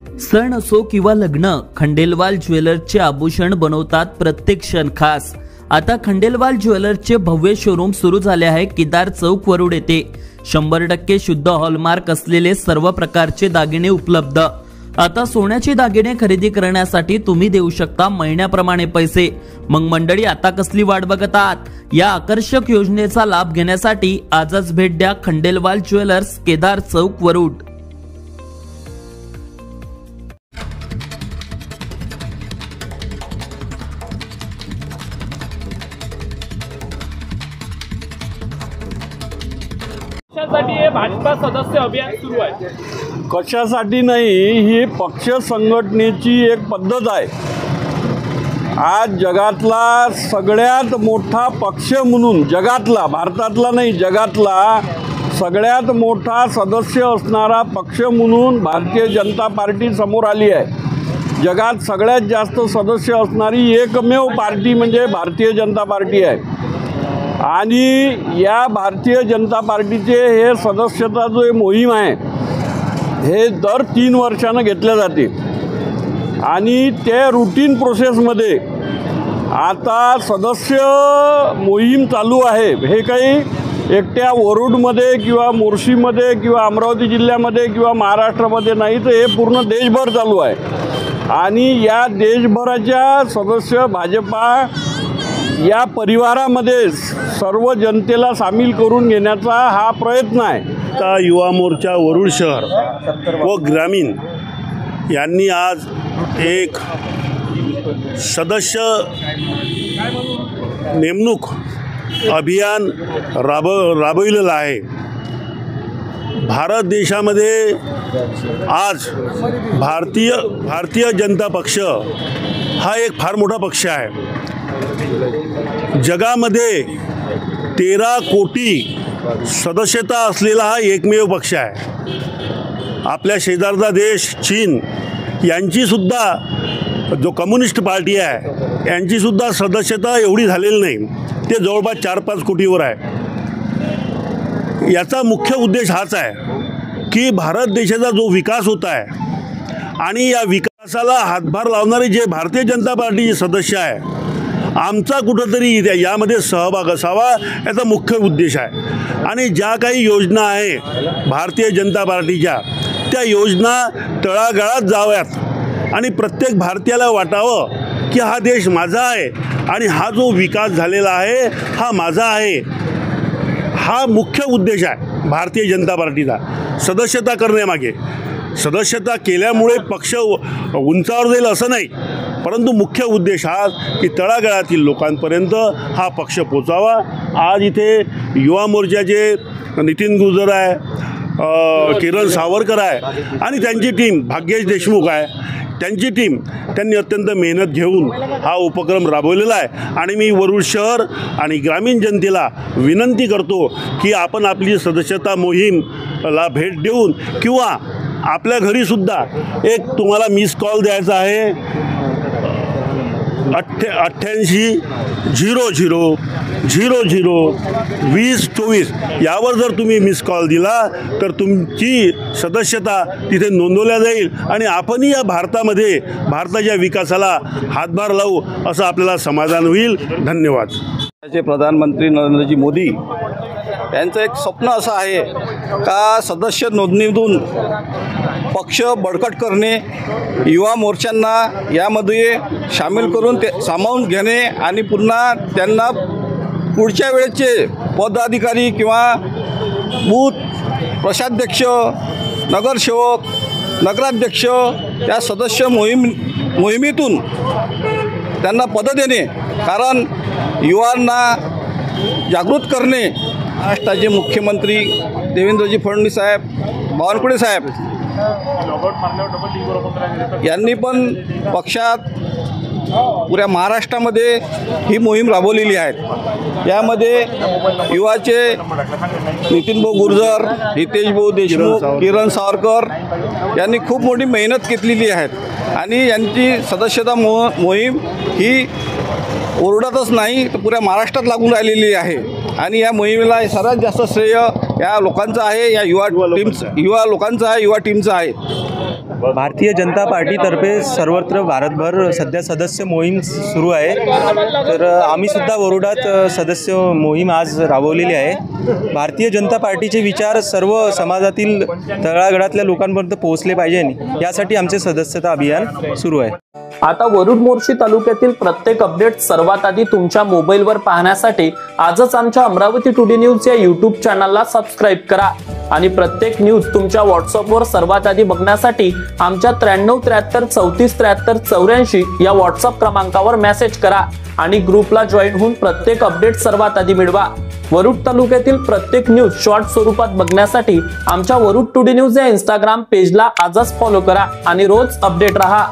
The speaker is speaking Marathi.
सण असो किंवा लग्न, खंडेलवाल ज्वेलर्सचे आभूषण बनवतात प्रत्येक क्षण खास। आता खंडेलवाल ज्वेलर्सचे भव्य शोरूम सुरू झाले आहे केदार चौक वरुड येथे। 100% शुद्ध हॉलमार्क असलेले सर्व प्रकारचे दागिने उपलब्ध। आता सोन्याचे दागिने खरेदी करण्यासाठी तुम्ही देऊ शकता महिन्याप्रमाणे पैसे। मग मंडळी, आता कसली वाट बघत आहात? या आकर्षक योजनेचा लाभ घेण्यासाठी आजच भेट द्या खंडेलवाल ज्वेलर्स, केदार चौक वरुड। कशासाठी हे भाजपा सदस्य अभियान सुरू आहे? कशासाठी नाही, ही पक्ष संघटनेची एक पद्धत आहे। आज जगातला सगळ्यात मोठा पक्ष म्हणून, जगातला, भारतातला नाही, जगातला सगळ्यात मोठा सदस्य असणारा पक्ष म्हणून भारतीय जनता पार्टी समोर आली आहे। जगात सगळ्यात जास्त सदस्य असणारी एकमेव पार्टी म्हणजे भारतीय जनता पार्टी आहे। आणि या भारतीय जनता पार्टीचे हे सदस्यता जो मोहीम आहे हे दर 3 वर्षांना घेतल्या जाते। आणि त्या रूटीन प्रोसेसमध्ये आता सदस्य मोहीम चालू आहे। हे काही एकट्या वरुडमध्ये किंवा मोर्शीमध्ये किंवा अमरावती जिल्ह्यामध्ये किंवा महाराष्ट्रामध्ये नाही, तर हे पूर्ण देशभर चालू आहे। आणि या देशभराच्या सदस्य भाजपा या परिवारामध्ये सर्व जनतेला सामील करून घेण्याचा हा प्रयत्न आहे। आता युवा मोर्चा वरुड शहर व ग्रामीण यांनी आज एक सदस्य नेमणूक अभियान राबविलेलं आहे। भारत देशामध्ये आज भारतीय जनता पक्ष हा एक फार मोठा पक्ष आहे। जगामध्ये 13 कोटी सदस्यता असलेला हा एकमेव पक्ष आहे। आपल्या शेजारचा देश चीन यांचीसुद्धा जो कम्युनिस्ट पार्टी आहे यांचीसुद्धा सदस्यता एवढी झालेली नाही, ते जवळपास 4-5 कोटीवर आहे। याचा मुख्य उद्देश हाच आहे की भारत देशाचा जो विकास होत आहे आणि या विकासाला हातभार लावणारे जे भारतीय जनता पार्टीचे सदस्य आहे आमचा कुठंतरी यामध्ये सहभाग असावा, याचा मुख्य उद्देश आहे। आणि ज्या काही योजना आहे भारतीय जनता पार्टीच्या, त्या योजना तळागाळात जाव्यात आणि प्रत्येक भारतीयाला वाटावं की हा देश माझा आहे आणि हा जो विकास झालेला आहे हा माझा आहे। हा मुख्य उद्देश आहे भारतीय जनता पार्टीचा। सदस्यता करण्यामागे, सदस्यता केल्यामुळे पक्ष उंचावर जाईल असं नाही, परंतु मुख्य उद्देश हा की तळागाळातील लोकांपर्यंत हा पक्ष पोचावा। आज इथे युवा मोर्चाचे नितीन गुर्जर आहे, किरण सावरकर आहे आणि त्यांची टीम, भाग्येश देशमुख आहे, त्यांची टीम, त्यांनी अत्यंत मेहनत घेऊन हा उपक्रम राबवलेला आहे। आणि मी वरुड शहर आणि ग्रामीण जनतेला विनंती करतो की आपण आपली सदस्यता मोहीमला भेट देऊन किंवा आपल्या घरीसुद्धा एक तुम्हाला मिस कॉल द्यायचा आहे 88 00 00 20 24 यावर जर तुम्ही मिस कॉल दिला तर तुमची सदस्यता तिथे नोंदवल्या जाईल आणि आपणही या भारतामध्ये भारताच्या विकासाला हातभार लावू असं आपल्याला समाधान होईल। धन्यवाद। प्रधानमंत्री नरेंद्रजी मोदी यांचं एक स्वप्न असं आहे का सदस्य नोंदणीतून पक्ष बळकट करणे, युवा मोर्चांना यामध्ये सामील करून ते सामावून घेणे आणि पुन्हा त्यांना पुढच्या वेळेचे पदाधिकारी किंवा बूथ प्रशाध्यक्ष, नगरसेवक, नगराध्यक्ष या सदस्य मोहिमेतून त्यांना पद देणे, कारण युवांना जागृत करणे। महाराष्ट्राचे मुख्यमंत्री देवेंद्रजी फडणवीस साहेब, बावनकुळे साहेब यांनी पण पक्षात पुऱ्या महाराष्ट्रामध्ये ही मोहीम राबवलेली आहे। यामध्ये युवाचे नितीन भाऊ गुर्जर, हितेश भाऊ देशमुख, किरण सावरकर यांनी खूप मोठी मेहनत घेतलेली आहे आणि यांची सदस्यता मोहीम ही ओरडातच नाही तर पुऱ्या महाराष्ट्रात लागून राहिलेली आहे। आणि या मोहिमेला सर्वात जास्त श्रेय या लोकांचं आहे, या युवा लोकांचं आहे, युवा टीमचं आहे। भारतीय जनता पार्टीतर्फे सर्वत्र भारतभर सध्या सदस्य मोहीम सुरू आहे। तर आम्ही सुद्धा वरोडात सदस्य मोहीम आज राबवलेली आहे। भारतीय जनता पार्टीचे विचार सर्व समाजातील तळागाळातल्या लोकांपर्यंत पोहोचले पाहिजे, यासाठी आमचे सदस्यता अभियान सुरू आहे। आता वरुड मोर्शी तालुक्यातील प्रत्येक अपडेट सर्वात आधी तुमच्या मोबाईलवर पाहण्यासाठी आजच आमच्या अमरावती टुडे न्यूज या यूट्यूब चॅनलला सबस्क्राईब करा आणि प्रत्येक न्यूज तुमच्या व्हॉट्सअपवर सर्वात आधी बघण्यासाठी आमच्या 93 73 34 73 84 या व्हॉट्सअप क्रमांकावर मेसेज करा आणि ग्रुपला जॉईन होऊन प्रत्येक अपडेट सर्वात आधी मिळवा। वरुड तालुक्यातील प्रत्येक न्यूज शॉर्ट स्वरूपात बघण्यासाठी आमच्या वरुड टुडे न्यूज या इंस्टाग्राम पेजला आजच फॉलो करा आणि रोज अपडेट रहा।